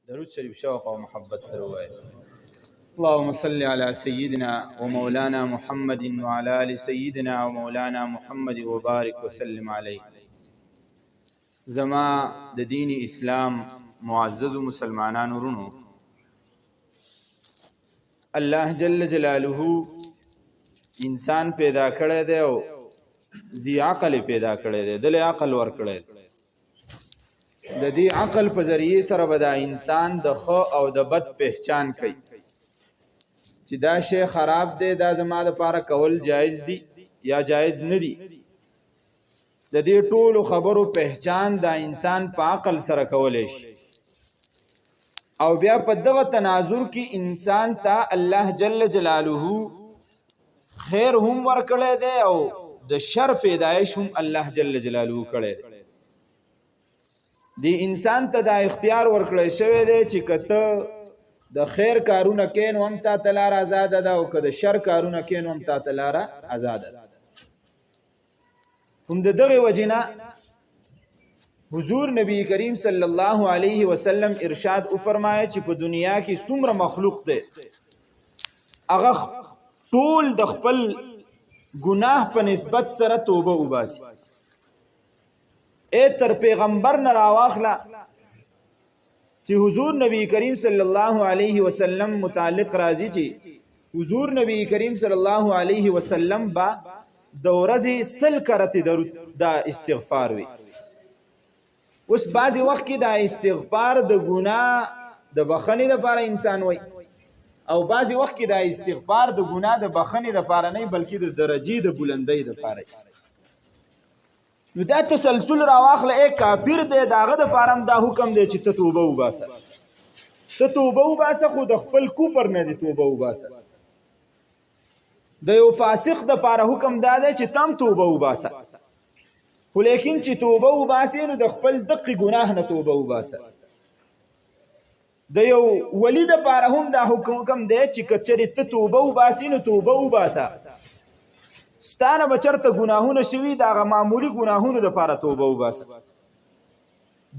درود شریف شوق او محبت سره وای. اللهم صل على سيدنا ومولانا محمد وعلى آل سيدنا ومولانا محمد وبارك وسلم عليه. زما د دین اسلام معزز مسلمانان ورونو، الله جل جلاله انسان پیدا کړی دی او ذی عقل پیدا کړی دی، دل عقل ور کړی دی. د دې عقل په ذریعه سره به دا انسان د ښه او د بد پہچان کوي چې دا شی خراب دی، دا زما د پاره کول جایز دی یا جایز نه دی. د دې ټولو خبرو پہچان دا انسان په عقل سره کولی شي او بیا په دغه تناظر کې انسان ته الله جل جلاله خیر هم ورکړی دی او د شر پیدایش هم الله جل جلاله کړی دی. دی انسان ته دا اختیار ورکړی شوی دی چې کته د خیر کارونه کین هم تا ته لاره ازاده ده او که د شر کارونه کین هم تا ته لاره ازاده ده. هم د دغې وجې نه حضور نبی کریم صلی الله علیه وسلم ارشاد وفرمایه چې په دنیا کې څومره مخلوق دی هغه ټول د خپل گناه په نسبت سره توبه وباسي. تر پیغمبر نه راواخله چې حضور نبی کریم صلی الله علیه وسلم متعلق راځي چې حضور نبی کریم صلی الله علیه وسلم با د ورځې 100 کرته درود دا استغفار وي. اوس بعضی وخت کې دا استغفار د ګناه د بخښنې لپاره انسان وي او بعضی وخت کې دا استغفار د ګناه د بخښنې لپاره نه بلکې د درجې د بلندۍ لپاره. نو دا تسلسل راواخله ای کافر دی داغه د پاره دا حکم دی چې ته توبه وباسه، ته توبه وباسه، خو د خپل کوپر نه دی توبه وباسه. د یو فاسق د پاره حکم دا دی چې تم توبه وباسه، خو لیکن چې توبه وباسه نو د خپل دقیق ګناه نه توبه وباسه. د یو ولی د پاره هم دا حکم دی چې کچری ته توبه وباسه نو توبه وباسه، ستانه بچرته گناهونه شوي دا غ معمولی گناهونه د پاره توبه وباسه.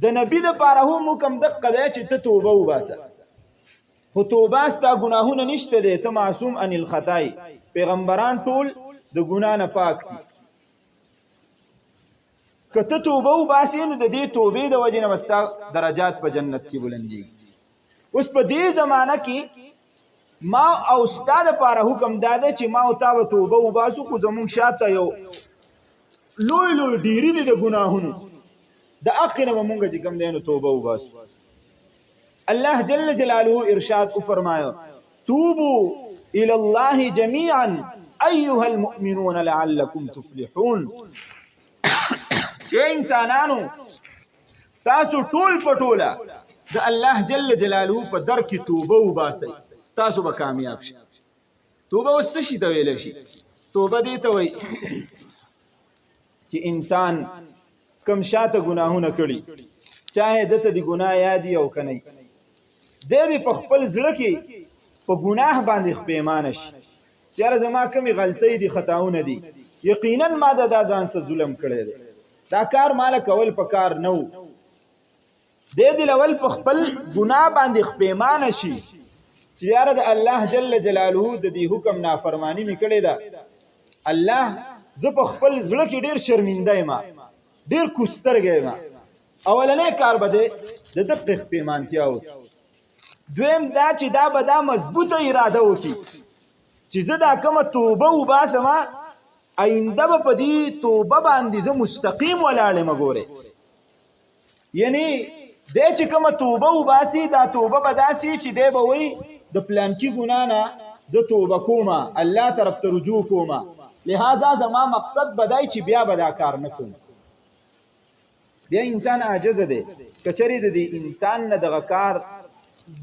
د نبی د پاره هم حکم دقه دی چې ته توبه وباسه، خو توبه ستا گناهونه نشته دی، ته معصوم عن الخطای، پیغمبران ټول د ګناه نه پاک دي. که ته توبه وباسې نو د دې توبې د وجې نه به ستا درجات په جنت کې بلندېږي. اوس په دې زمانه کې ما او ستا د پاره حکم دا دی چې ما او تا به توبه وباسو، خو زمونږ شاته یو لوی لوی ډیری دي د ګناهونو، د حق نه به مونږ چې کوم دی نو توبه وباسو. الله جل جلاله ارشاد وفرمایه توبوا الى الله جميعا ايها المؤمنون لعلكم تفلحون. چې انسانانو تاسو ټول پټوله د الله جل جلاله په در کې توبه وباسئ، تاسو به کامیاب شئ. توبه اوس څه شي ته ویلی شي؟ توبه دې ته وایي چې انسان کم شاته ګناهونه کړي، چاهې دته د ګناه یاد او که نه، دی په خپل زړه کې په ګناه باندې پښیمانه شي چې یاره زما کمې غلطۍ دي، خطاونه دي، یقینا ما دا ځان سره ظلم کړی دی، دا کار ماله کول په کار نه و. دی لول په خپل ګناه باندې پښیمانه شي چې یاره د الله جل جلاله د دې حکم نافرمانی مې کړې ده، الله زه په خپل زړه کې ډېر شرمنده یم، ډېر کوسترګی یم. اولنی کار به د دقیق پښیمانتیا وکړي. دویم دا چې دا به دا مضبوطه اراده وکړي چې زه دا کومه توبه وباسم آینده به په دې توبه باندې زه مستقیم ولاړ یم. ګورې یعنی دی چې کومه توبه وباسي دا توبه به داسې چې دی به وایي د پلانکي ګناه نه زه توبه کومه، الله طرف ته رجوع کومه، لہذا زما مقصد به دی چې بیا به دا کار نه کوم. بیا انسان عاجزه دی، که چېرې د دې انسان نه دغه کار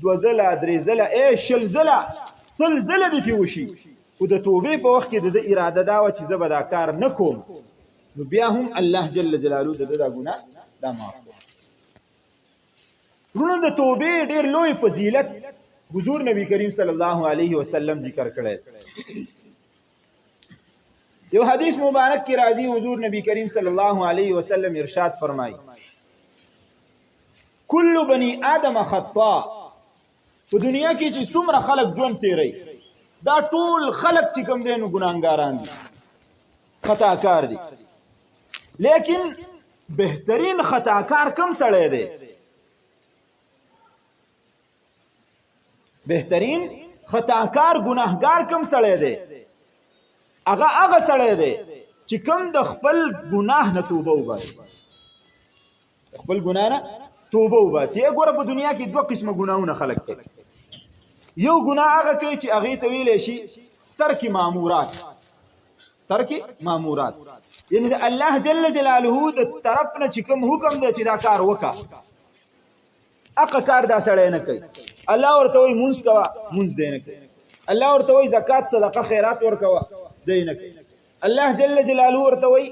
2 ځله 3 ځله 10 ځله 100 ځله دې پې وشي، خو د توبې په وخت کې د ده اراده دا وه چې زه به دا کار نه کوم، نو بیا هم الله جل جلاله د ده دا ګناه دا معاف کوي. ورونو د توبې ډېر لوی فضیلت حضور نبی کریم صلی الله علیه وسلم ذکر کړی. یو حدیث مبارک کی راضی حضور نبی کریم صلی اللہ علیہ وسلم ارشاد فرمائی کل بنی آدم خطا په دنیا کې چې څومره خلق ژوند تیری دا ټول خلق چې کوم دی نو ګناهګاران دي خطاکار دي لیکن بهترین خطاکار کم سړی دی بهترین خطاکار گناهګار کم سړی دی هغه سړی دی چې کوم د خپل ګناه نه توبه وباسي خپل ګناه نه توبه وباسي ګوره په دنیا کې دوه قسمه ګناهونه خلق کوي یو ګناه هغه کوي چې هغې ته ویلی شي ترک مامورات یعنی د الله جل جلاله د طرف نه چې کوم حکم دی چې دا کار وکړه هغه کار دا سړی نه کوي الله ورته وایي مونځ کوه مونځ دی نه کوي الله ورته وایي زکات صدقه خیرات ورکوه دی نه کوي الله جل جلاله ورته وایي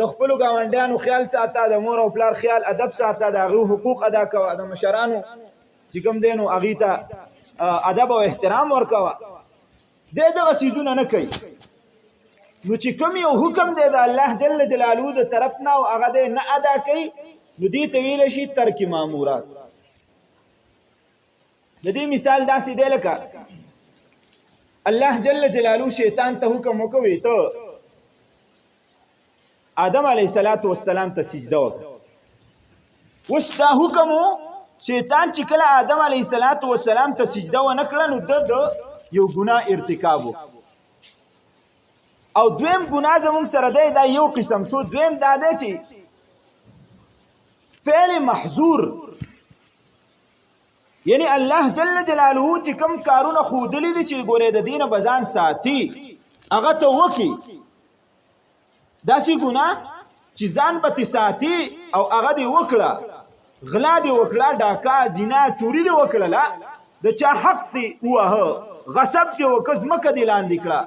د خپلو ګاونډیانو خیال ساته د مور او پلار خیال ادب ساته د هغوی حقوق ادا کوه د مشرانو چې کوم دی نو هغوی ته ادب او احترام ورکوه دی دغه څیزونه نه کوي نو چې کوم یو حکم دی د الله جل جلاله د طرف نه او هغه دی نه ادا کوي نو دې ته ویلی شي ترک مامورات د دې مثال داسې دی لکه الله جل جلاله شیطان ته حکم وکوي ته آدم علیه السلام ته سجده وکړه اوس دا حکم شیطان چې کله آدم علیه السلام ته سجده ونه کړه نو د یو ګناه ارتکاب او دویم ګناه زمونږ سره دی دا یو قسم شو دویم دا دی چې فعل محظور یعنی الله جل جلاله چې کوم کارونه ښودلي دي چې ګورې د دې نه به ځان ساتي هغه ته وکړي داسې ګناه چې ځان به ترې ساتي او هغه دې وکړه غلا دې وکړه ډاکا زنا چوري دې وکړله د چا حق دې ووهه غصب دې وکړه ځمکه دې لاندې کړه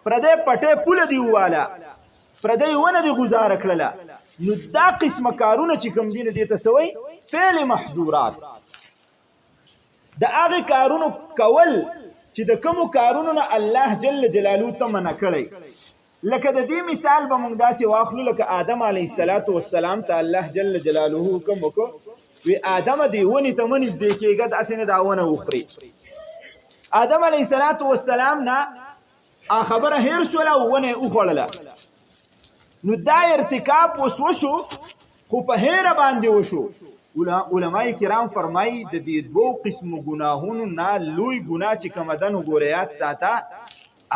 پردی پټې پوله دې وواله پردی ونه دې ګزاره کړله نو دا قسمه کارونه چې کوم دي نو دې ته څه وایي فعل محظورات د هغې کارونو کول چې د کومو کارونو نه الله جل جلاله ته منع کړی لکه د دې مثال به موږ داسې واخلو لکه آدم علیه السلام ته الله جل جلاله حکم وکړو وی آدمه دې ونې ته مه نږدې کېږه داسې نه دا ونه وخوري آدم علیه السلام نه خبره هیر شوله او ونه یې وخوړله نو دا ارتکاب اوس وشو خو په هیره باندې وشو علماء کرام فرمایي د دې دوو قسمو ګناهونو نه لوی ګناه چې کومه ده نو ګوره یاد ساته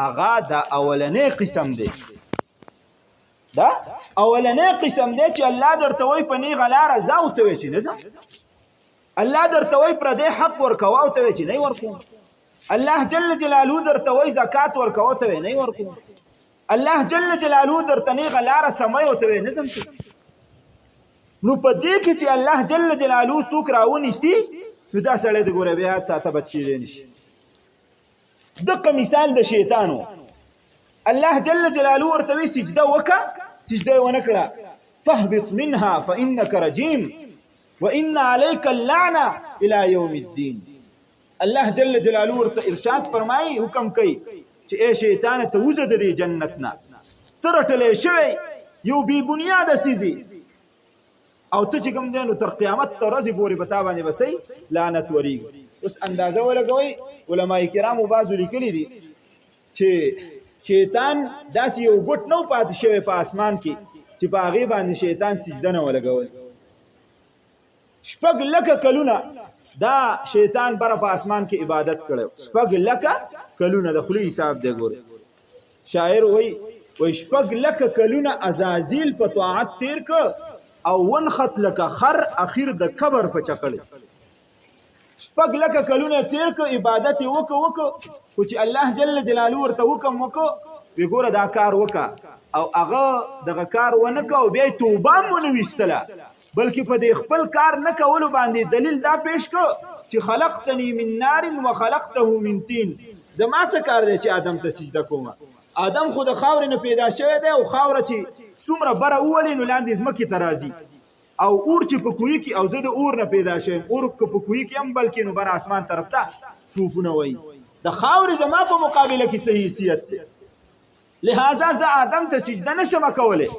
هغه د اولنی قسم دی دا اولنی قسم دی چې الله درته وایي په نیغه لاره ځه او ته وایې چې نه ځم الله درته وایي پردی حق ورکوه او ته وایې چې نه ورکوم الله جل جلاله درته وایي زکات ورکوه او ته وایې نه ورکوم الله جل جلاله درته نیغه لاره سموي او ته وایې نه ځم نو په دې کې چې الله جل جلاله څوک راونیسي نو دا سړی د ګوره بیا ساته بچ کېدی نشي دقه مثال د شیطانو الله جل جلاله ورته وایي سجده وکړه سجده یې ونه کړه فاهبط منها فانک رجیم وان علیک اللعنه الى یوم الدین الله جل جلاله ورته ارشاد فرمایي حکم کوي چې ای شیطان ته وځه د دې جنت نه ته رټلی شوی یو بې بنیاده څیز او ته چې کوم دی نو تر قیامت ته ورځې پورې په تا باندې به صحیح لعنت ورېږي اوس اندازه ولګوئ علما کرامو بعضو لیکلي دي چې شیطان داسې یو ګوټ نه و پاتې شوی په اسمان کې چې په هغې باندې شیطان سجده نه ولګول 6,00,000 کلونه دا شیطان بره په اسمان کې عبادت کړی 6,00,000 کلونه د خولې حساب دی ګورې شاعر وایي 6,00,000 کلونه عزازیل په طاعت تیر که او ونخت لکه خر اخیر د کبر په چکړ 6,00,000 کلونه تیر که عبادت یې وکړه خو چې الله جل جلاله ورته حکم وکړو وی ګوره دا کار وکړه او هغه دغه کار ونه که او بیا یې توبه هم ونه ویستله بلکې په دې خپل کار نه کولو باندې دلیل دا پیش که چې خلقتنی من نار وخلقته من طین زما څه کار دی چې آدم ته سجده کومه آدم خو د خاورې نه پیدا شوی دی او خاوره چې څومره بره وولې نو لاندې ځمکې ته راځي او اور چې په کوهي کې او زه د اور نه پیدا شویم اور که په کوهي کې هم بلکې نو بر اسمان طرف ته ټوپونه وایي د خاورې زما په مقابله کې صحیح حیثیت دی لہذا زه آدم ته سجده نشم کولی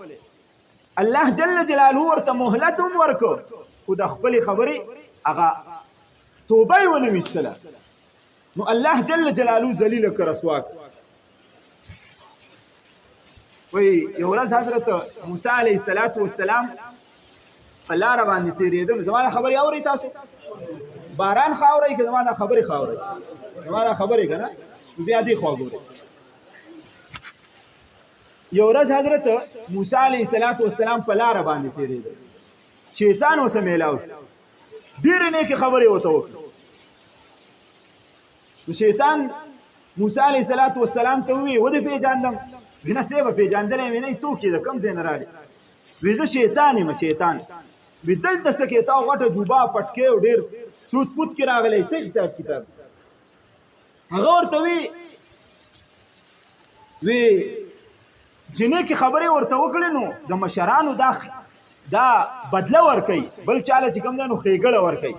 الله جل جلاله ورته مهلت هم ورکړ خو د خپلې خبرې هغه توبه یې ونه ویستله نو الله جل جلاله ذلیله که رسوا وایي یو ورځ حضرت موسی علیه السلام په لاره باندې تېرېده نو زما دا خبرې اورئ تاسو باران خاورئ که زما دا خبرې خاورئ زما دا خبرې که نه نو بیا دې خوا ګورئ یو ورځ حضرت موسی علیه السلام په لاره باندې تېرېده شیطان ورسره میلاو شو ډېرې نیکې خبرې ورته وکړې نو شیطان موسی علیه السلام ته وویل ودې پېژاندم وی نه صیبه پېژاندلی مې نه څوک یې د کوم ځای نه رالې وی زه شیطان یم شیطان وی دلته څه کې تا غټه جوبه پټکې او ډېر چوت پوت کې راغلی څه حساب کتاب هغه ورته وی چې نیکې خبرې ورته وکړې نو د مشرانو دا بدله ورکوي بل چاله چې کوم دی نو ښېګړه ورکوي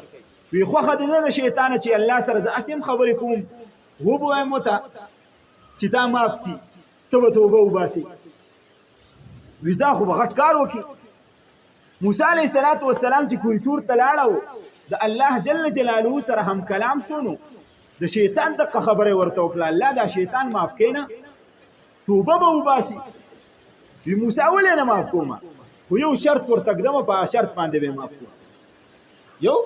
وی خوښه دې نه ده شیطانه چې الله سره زه هسې هم خبرې کوم وبوایم ورته چې تا معاف کړي ته به توبه وباسې وی دا خو به غټ کار وکړي موسی علیه السلام چې کوی تور ته لاړه د الله جل جلاله سره هم کلام شو نو د شیطان دغه خبرې ورته وکړه الله دا شیطان معاف کړي نه توبه به وباسي وی موسی ولې نه معاف کومه خو یو شرط ورته ږدمه په شرط باندې به معاف کوم یو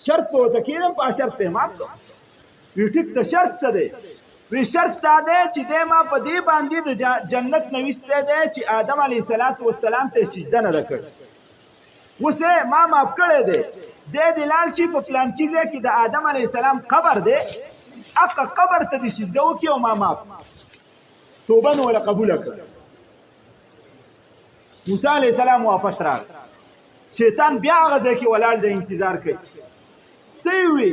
شرط په ورته کېدم په شرط به معاف کوم وی ټیک ته شرط څه دی وی شرط دا دی چې دی ما په دې باندې د جنت نه ویستی دی چې آدم علیه السلام ته سجده نه ده کړې اوس ما معاف کړی دی دی دې لاړ شي په فلانکي ځای کې د آدم علیه السلام قبر دی هغه قبر ته دې سجده وکړي او ما معاف توبه نو ولا قبوله کړ موسی علیه السلام واپس راغی شیطان بیا هغه ځای کې ولاړ دی انتظار کوي څه یې وي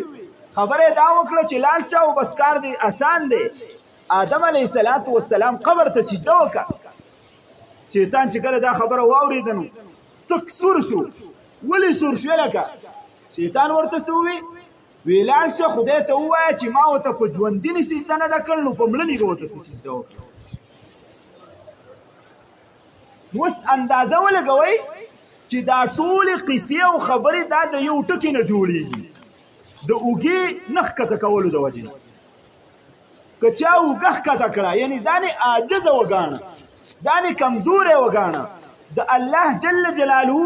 خبره دا وکړه چې لاړ شه او بس کار دی آسان دی آدم علیه السلام قبر ته سجده وکړه شیطان چې کله دا خبره واورېده نو تک سور شو ولې سور شوې لکه شیطان ورته څه ووي وی لاړ شه خدای ته ووایه چې ما ورته په ژوندینې سجده نه ده کړ نو په مړنې به ورته سجده وکړه اوس اندازه ولګوئ چې دا ټولې قصې او خبرې دا د یو ټکي نه جوړېږي د اوږې نه ښکته کولو د وجې نه که چا اوږه ښکته کړه یعنې ځان یې عاجزه وګاڼه ځان یې کمزوری وګاڼه د الله جل جلاله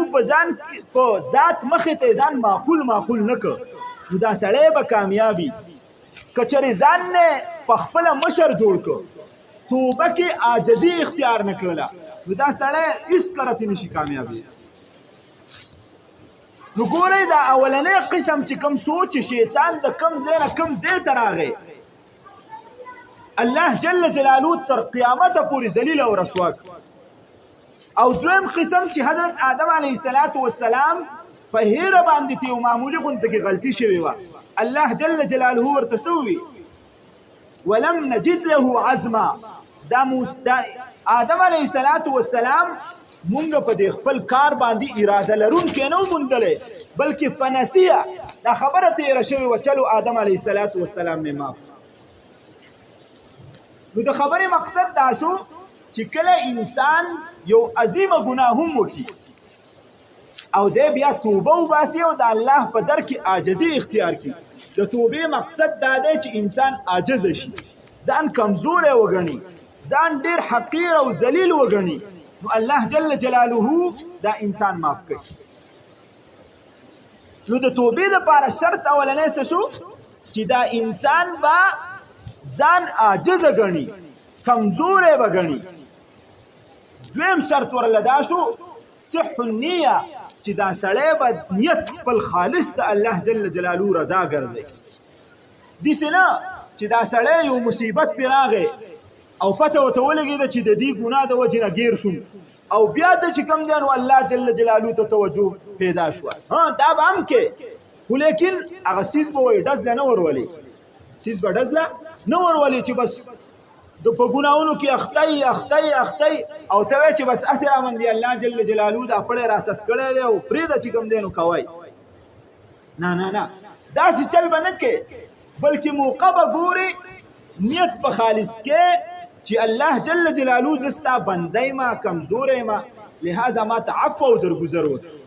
په ذات مخې ته ځان معقول نه کړ نو دا سړی به کامیابي که چېرې ځان نه په خپله مشر جوړ کړ توبه کې عاجزي اختیار نه کړله نو دا سړی هېڅکله ترې نشي کامیابي نو ګورئ دا اولنی قسم چې کوم سوچ شیطان د کوم ځای نه کوم ځای ته راغی الله جل جلاله تر قیامته پورې ذلیل او رسوا او دویم قسم چې حضرت آدم علیه السلام په هیره باندې په یو معمولي غونډه کې غلطي شوې وه الله جل جلاله ورته څه ووي ولم نجد له عزما دا آدم علیه السلام مونږ په دې خپل کار باندې اراده لرونکی نه و موندلی بلکې فنسیه دا خبره تېره شوې وه چلو آدم علیه السلام مې معاف نو د خبرې مقصد دا شو چې کله انسان یو عظیمه ګناه هم وکړي او دی بیا توبه وباسي او د الله په در کې عاجزي اختیار کړي د توبې مقصد دا دی چې انسان عاجزه شي ځان کمزوری وګڼي ځان ډېر حقیر او ذلیل وګڼي نو الله جل جلاله دا انسان معاف کړي نو د توبې دپاره شرط اولنی څه شو چې دا انسان به ځان عاجزه ګڼي کمزوری به ګڼي دویم شرط ورله دا شو صح النیه چې دا سړی به نیت خپل خالص د الله جل جلاله رضا ګرځي داسې نه چې دا سړی یو مصیبت پرې راغی او پته ورته ولګېده چې د دې ګناه د وجې نه ګیر شوم او بیا د چې کوم دی نو الله جل جلاله ته توجه پیدا شوه دا به هم کې خو لیکن هغه څیز به وایي ډزله نه ورولي څیز به ډزله نه ورولي چې بس په ګناهونو کې اختی او ته وایې چې بس هسې رامندې الله جل جلاله دا پړی راسس کړی دی او پرېږده چې کوم دی نو کوئ نه داسې چل به نه کې بلکې موقع به ګورې نیت په خالص کې چې الله جل جلاله زه ستا بنده یم کمزوری یم لهذا ما ته عفو او درګذر وکړه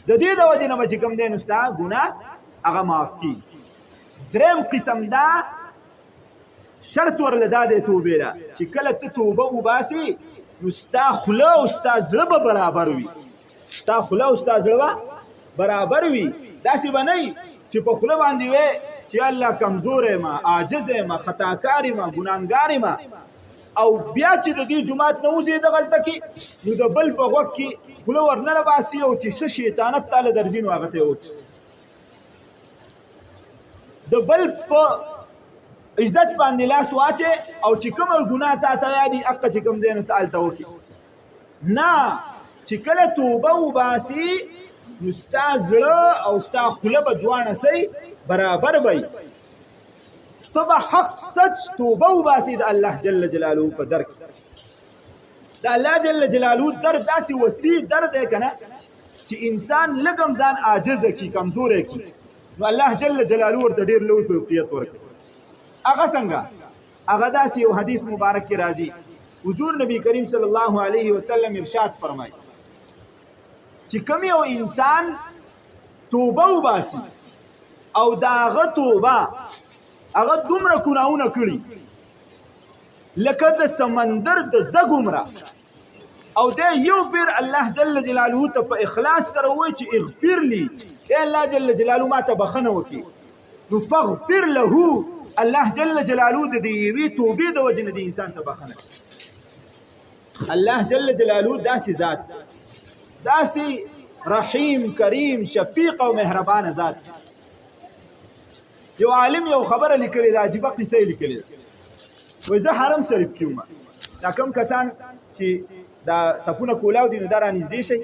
د دې د وجې نه به چې کوم دی نو ستا ګناه هغه معاف کېږي. دریم قسم دا شرط ورله دا دی توبې له چې کله ته توبه وباسې نو ستا خوله او ستا زړه به برابر وي. ستا خوله او ستا زړه به برابر وي. داسې به نه وي چې په خوله باندې وې چې الله کمزور یم عاجز یم خطاکار یم ګناهګار یم او بیا چې د دې جومات نه وځې دغلته کې نو د بل په غوږ کې خوله ورننه باسي او چې څه شیطانت تاله درځي نو هغه ته یې وکړي. د بل په عزت باندې لاس واچې او چې کومه ګناه تا ته یادي هغه چې کوم دی نو ته هلته وکړي. نه چې کله توبه وباسي نو ستا زړه او ستا خوله به دواړه سئ برابر به وي. ته به حق سچ توبه وباسي د الله جل جلاله په در کې. د الله جل جلاله در داسې وسیع در دی که نه چې انسان لږ هم ځان عاجزه کړي کمزوری کړي نو الله جل جلاله ورته ډېر لوی فوقیت ورکړي. هغه څنګه؟ هغه داسې یو حدیث مبارک کې راځي حضور نبی کریم صلی الله علیه وسلم ارشاد فرمایي چې کوم یو انسان توبه وباسي او د هغه توبه هغه دومره ګناهونه کړي لکه د سمندر د زګ عمره او دی یو پیر الله جل جلاله ته په اخلاص سره وایي چې اغفر لي ای الله جل جلاله ما ته بخښنه وکړي نو فاغفر له الله جل جلاله د دې یوې توبې د وجې نه د انسان ته بخښنه کوي. الله جل جلاله داسې ذات داسې رحیم کریم شفیق او مهربان ذات. یو عالم یو خبره لیکلې ده عجیبه قصه یې لیکلې ده وایي زه حرم شریف کې وم دا کوم کسان چې دا صفونه کولاو دي نو دا رانږدې شئ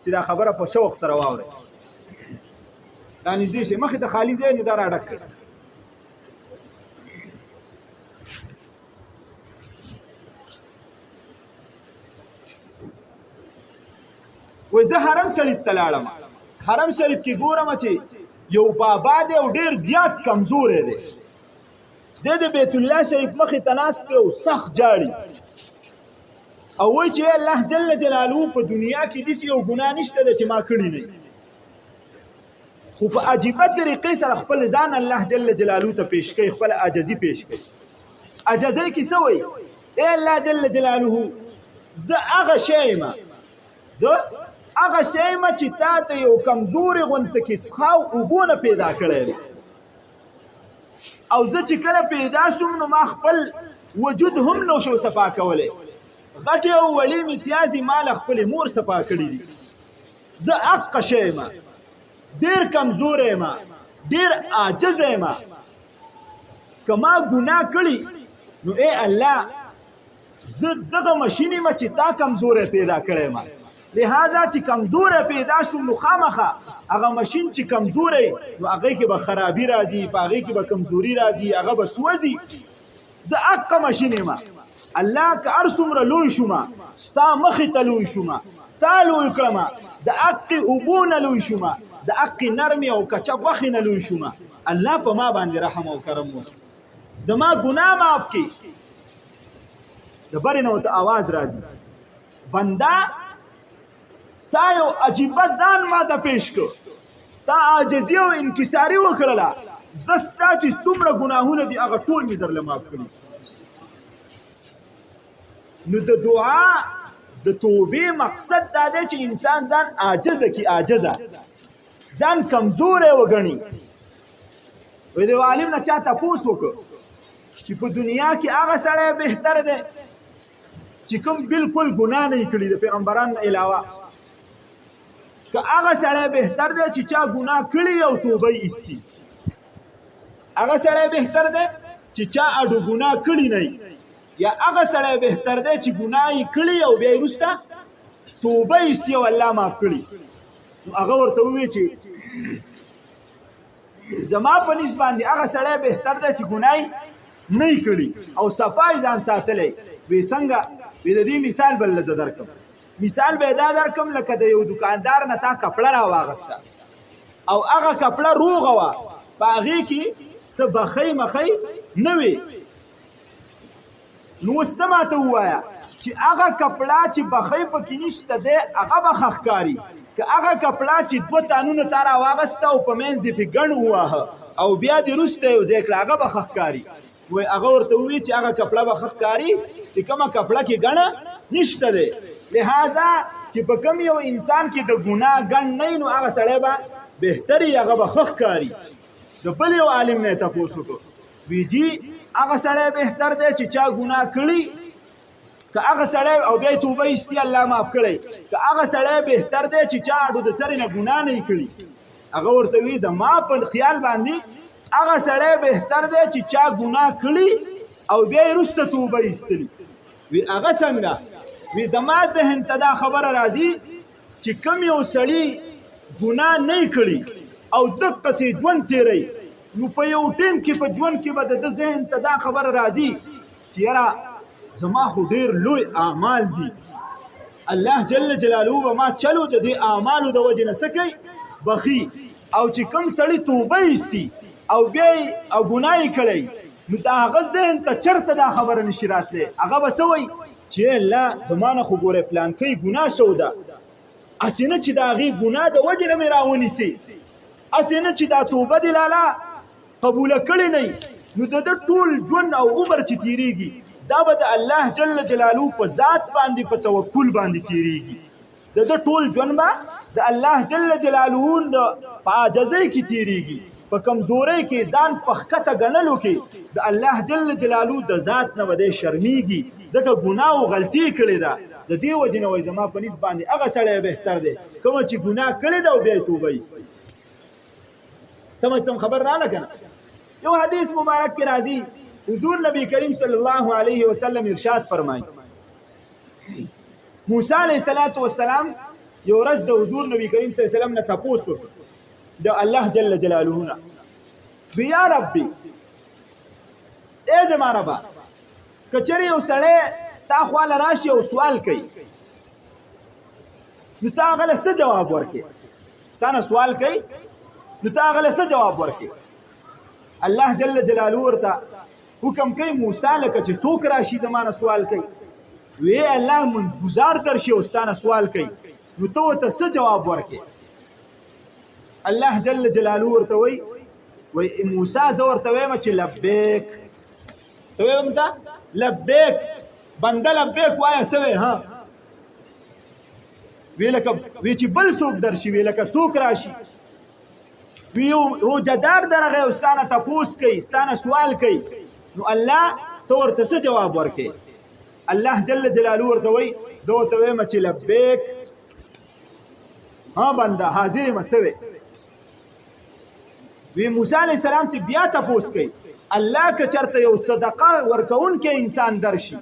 چې دا خبره په شوق سره واورئ رانږدې شئ مخې ته خالي ځای نو دا راډک کړئ. وایي زه حرم شریف ته لاړم حرم شریف کې ګورم چې یو بابا دی او ډېر زیات کمزوری دی د بیت الله شریف مخې ته ناست دی او سخت جاړي او وایي چې الله جل جلاله په دنیا کې داسې یو ګناه نشته ده چې ما کړي نه خو په عجیبه طریقې سره خپل ځان الله جل جلاله ته پیش کوي خپل عاجزي پیش کوي. عاجزۍ کې څه وایي ای الله جل جلاله زه هغه شی یم هغه شی یم چې تا ته یو کمزورې غونته کې څښاو اوبو نه پیدا کړی او زه چې کله پیدا شوم نو ما خپل وجود هم نو شو صفا کولی غټې او وړې متیازې ما له خپلې مور صفا کړي دي. زه هغه شی یم ډېر کمزوری یم ډېر عاجزه یم که ما ګناه کړي نو ای الله زه دغه مشین یم چې تا کمزوری پیدا کړی یم لہذا چې کمزوری پیدا شوم نو خامخه هغه مشین چې کمزوری نو هغې کې به خرابي راځي په هغې کې به کمزوري راځي هغه به سوځي. زه هغه مشین یم الله که هر څومره لوی شوم ستا مخې ته لوی شوم تا لوی کړم د حقې اوبو نه لوی شوم د حقې نرمې او کچه غوښې نه لوی شوم الله په ما باندې رحم او کرم وکړي زما ګناه معاف کړي. د برې نه ورته اواز راځي بنده تا یو عجیبه ځان ما ته پیش کړ تا عاجزي او انکساري وکړله زه ستا چې څومره ګناهونه دي هغه ټول مې درله معاف کړي. نو د دعا د توبې مقصد دا دی چې انسان ځان عاجزه کړي عاجزه ځان کمزوری وګڼي. وایي د عالم نه چا تپوس وکړ چې په دنیا کې هغه سړی بهتر دی چې کوم بالکل ګناه نه یې کړي د پیغمبرانو علاوه که هغه سړی بهتر دی چې چا ګناه کړي او توبه یې ایستي هغه سړی بهتر دی چې چا اډو ګناه کړي نه یا هغه سړی بهتر دی چې ګناه یې کړي او بیا یې وروسته توبه یې ایستي او الله معاف کړي. نو هغه ورته ووایي چې زما په نسبت باندې هغه سړی بهتر دی چې ګناه یې نه یې کړي او صفا یې ځان ساتلی. وی څنګه وی د دې مثال بل زه درکړم مثال به دا درکړم لکه د یو دکاندار نه تا کپړه راواغسته او هغه کپړه روغه وه په هغې کې څه بخۍ مخۍ نه وې نو اوس ته ماته ووایه چې هغه کپړه چې بخۍ پکې نشته دی هغه به ښه ښکاري که هغه کپړه چې 2 تانونه تا راواغسته او په منځ دې پې ګڼ وواهه او بیا دې وروسته یو ځای کړه هغه به ښه ښکاري وایي هغه ورته ووایي چې هغه کپړه به ښه ښکاري چې کومه کپړه کې ګڼه نشته دی لہذا چې په کوم یو انسان کې د ګناه ګڼ نه وي نو هغه سړی به بهتر وي هغه به ښه ښکاري د بل یو عالم نه یې تپوس وکړو وی جي هغه سړی بهتر دی چې چا ګناه کړي که هغه سړی او بیا یې توبه ایستي الله معاف کړی که هغه سړی بهتر دی چې چا اډو د سرې نه ګناه نه یې کړي هغه ورته وی زما په خیال باندې هغه سړی بهتر دی چې چا ګناه کړي او بیا یې وروسته توبه ایستلي وی هغه څنګه وی زما ذهن ته دا خبره راځي چې کوم یو سړي ګناه نه یې کړي او دقسې ژوند تېروي نو په یو ټیم کې په ژوند کې به د ده ذهن ته دا خبره راځي چې یاره زما خو ډېر لوی اعمال دي الله جل جلاله به ما چلو د دې اعمالو د وجې نه څه کوي بخي او چې کوم سړي توبه ایستي او بیا او ګناه یې کړی نو د هغه ذهن ته چېرته دا خبره نشي راتلی هغه به څه وایي چې الله زما نه خو ګوره پلانکۍ ګناه شو ده هسې نه چې د هغې ګناه د وجې نه مې راونیسي هسې نه چې دا توبه دې لالا قبوله کړې نه نو د ده ټول ژوند او عمر چې تېرېږي دا به د الله جل جلاله په ذات باندې په توکل باندې تېرېږي د ده ټول ژوند به د الله جل جلاله په عاجزۍ کې تېرېږي په کمزورۍ کې ځان په ښکته ګڼلو کې د الله جل جلاله د ذات نه به دی شرمېږي ځکه ګناه او غلطي کړې ده د دې وجې نه وایي زما په نسب باندې هغه سړی بهتر دی کومه چې ګناه کړې ده او بیا یې توبه ایستي سمجھ تم خبر راله که نه یو حدیث مبارک کې راځي حضور نبی کریم صلی الله علیه وسلم ارشاد فرمایي موسی علیه السلام یو ورځ د حضور نبی کریم صلی الله علیه وسلم نه تپوس وکړ د الله جل جلاله نه یا ربي ای زما ربه که چېرې یو سړی ستا خواله راشي او سوال کوي نو ته هغه له څه جواب ورکړې ستا نه سوال کوي نو ته هغه له څه جواب ورکړې الله جل جلاله ورته حکم کوي موسی لکه چې څوک راشي زما نه سوال کوي وی الله منځګزار درشي او ستا نه سوال کوي نو ته ورته څه جواب ورکړې الله جل جلاله ورته وایي موسی زه ورته وایم چې لبیک څه وایم ته لبیک بنده لبیک وایه څه وی ها وی چې بل څوک درشي وی لکه څوک راشي وی روجهدار درغی او ستا نه تپوس کوي ستا نه سوال کوي نو الله ته ورته څه جواب ورکړې الله جل جلاله ورته وایي زه ورته وایم چې لبیک ها بنده حاضر یم څه وی وی موسی علیه السلام ته بیا تپوس کوي الله که چرته یو صدقه ورکوونکی انسان درشي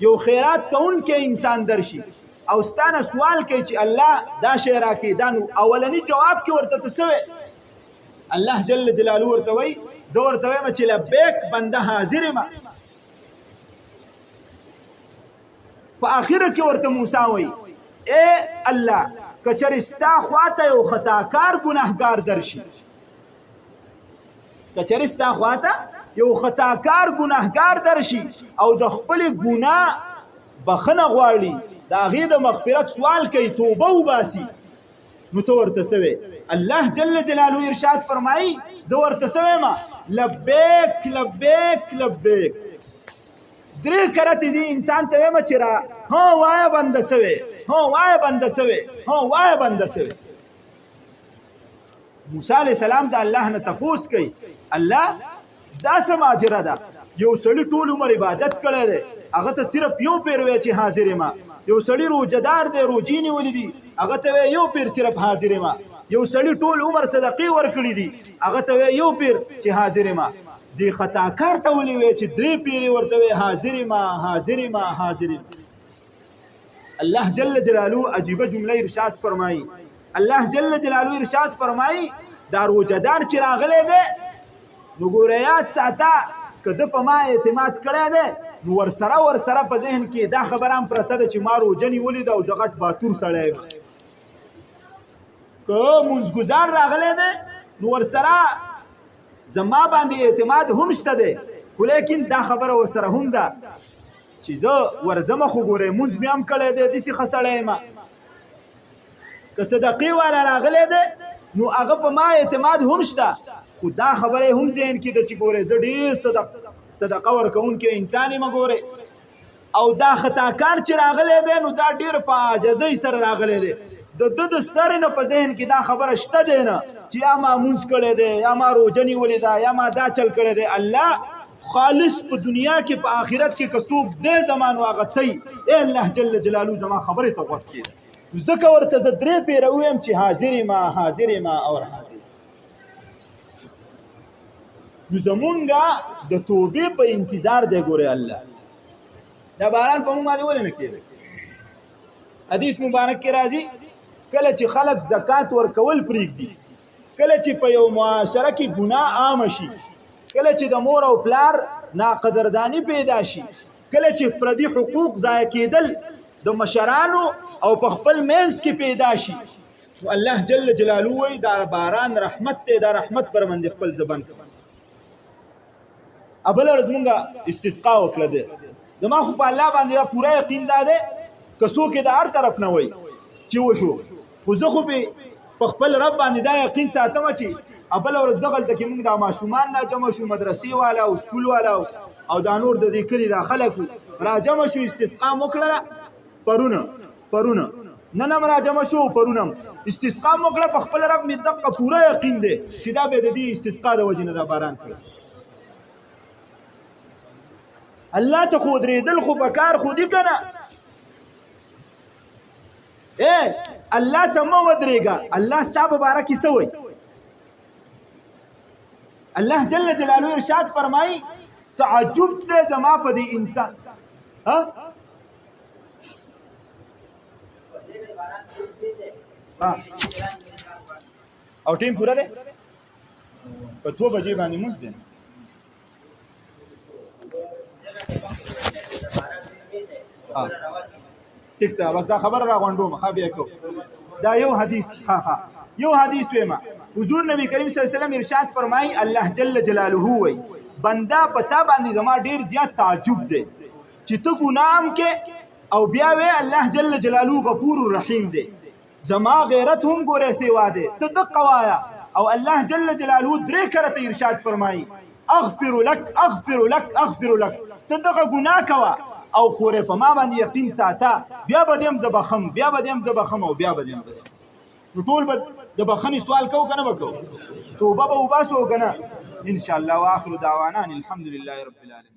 یو خیرات کوونکی انسان درشي او ستا نه سوال کوي چې الله دا شی راکړي دا نو اولني جواب کې ورته ته څه وی الله جل جلاله ورته وایي زه ورته وایم چې لبیک بنده حاضر یم په آخره کې ورته موسی وایي ای الله که چېرې ستا خواته یو خطاکار ګناهګار درشي که چېرې ستا خواته یو خطاکار ګناهګار درشي او د خپلې ګناه بخښنه غواړي د هغې د مغفرت سوال کوي توبه وباسي نو ته ورته څه وی الله جل جلاله ارشاد فرمایي زه ورته څه وایم لبیک لبیک لبیک درې کرتې دي انسان ته وایم چې را ها وایه بنده څه وی ها وایه بنده څه وی ها وایه بنده څه وی موسی علیه السلام د الله نه تپوس کوي الله دا څه ماجره ده یو سړي ټول عمر عبادت کړی دی هغه ته صرف یو پیر وی چې حاضر یم یو سړي روجهدار دی روجې نیولې دي هغه ته وی یو پیر صرف حاضر یم یو سړي ټول عمر صدقې ورکړي دي هغه ته وی یو پیر چې حاضر یم دې خطاکار ته ولې وی چې درې پیرې ورته وی حاضر یم حاضر یم حاضر یم الله جل جلاله عجیبه جمله ارشاد فرمایي الله جل جلاله ارشاد فرمایي دا روجهدار چې راغلی دی نو ګوره یاد ساته که ده په ما اعتماد کړی دی نو ورسره په ذهن کې دا خبره هم پرته ده چې ما روجه نیولې ده او زه غټ باتور سړی یم که منځګزار راغلی دی نو ورسره زما باندې اعتماد هم شته دی خو لیکن دا خبره ورسره هم ده چې زه ورځمه خو ګورې مونځ مې هم کړی دی داسې ښه سړی یم که صدقې والا راغلی دی نو هغه په ما اعتماد هم شته، خو دا خبره هم ذهن کې ده چې ګورې زه ډېر صدقه ورکوونکی انسان یم ګورې، او دا خطاکار چې راغلی دی نو دا ډېر په عاجزۍ سره راغلی دی، د ده د سر نه په ذهن کې دا خبره شته دی نه چې یا ما مونځ کړی دی یا ما روژه نیولې ده یا ما دا چل کړی دی. الله خالص په دنیا کې په آخرت کې که څوک دی زما نو هغه تی ای الله جل جلاله زما خبرې ته غوږ کېږده. ځکه ورته زه 3 پیره ویم چې حاضر ما اور حاضر. نو زمونږه د توبې په انتظار دی ګورې الله. دا باران په موږ باندې ولې نه کېده؟ حدیث مبارک کې راځي کله چې خلک زکات ورکول پرېږدي، کله چې په یو معاشره کې ګناه عامه شي، کله چې د مور او پلار ناقدردانی پیدا شي، کله چې پردي حقوق ضایع کېدل د مشرانو او په خپل منځ کې پیدا شي، نو الله جل جلاله وایي دا باران رحمت دی، دا رحمت پر باندې خپل زبان کوي. بله ورځ مونږه استسقا وکړه دی، زما خو په الله باندې پوره یقین دا دی که څوک یې د هر طرف نه وایي چې وشو، خو زه خو په خپل رب باندې دا یقین ساتم چې بله ورځ دغلته کې مونږ دا ماشومان را جمع شو، مدرسې والا او سکول والا او دا نور د دې کلي دا خلک را جمع شو، استسقا مو وکړله پرونه نن هم را جمع شو، پرونه استسقا مو وکړه. په خپل رب مې دقه پوره یقین دی چې دا به د دې استسقا د وجې نه دا باران کړی. الله ته خو درېدل خو په کار خو دي که نه؟ الله ته مه ودرېږه. الله ستا په باره کې څه وایي؟ الله جل جلاله ارشاد فرمایي تعجب دی زما په دې انسان. او ټیم پوره دی په 2 بجې باندې مونځ دی. ټیک ده بس دا خبره راغونډوم ښه بیا کوو. دا یو حدیث یو حدیث ویم حضور نبی کریم صلی الله علیه وسلم ارشاد فرمایي الله جل جلاله وایي بنده په تا باندې زما ډېر زیات تعجب دی چې ته ګناه هم کې او بیا وې الله جل جلاله غفور رحیم دی. زما غیرت هم ګورې سیوا دی ته دقه وایه او الله جل جلاله 3 کرته ارشاد فرمایي اغفر لك ته دغه ګناه کوه او خورې په ما باندې یقین ساته بیا به دې هم زه بخم او بیا به دې هم زه نو ټول به د بخښنې سوال کوو که نه به کوو؟ توبه به وباسو که نه؟ ان شاء الله. واخر دعوانا الحمد لله رب العالمين.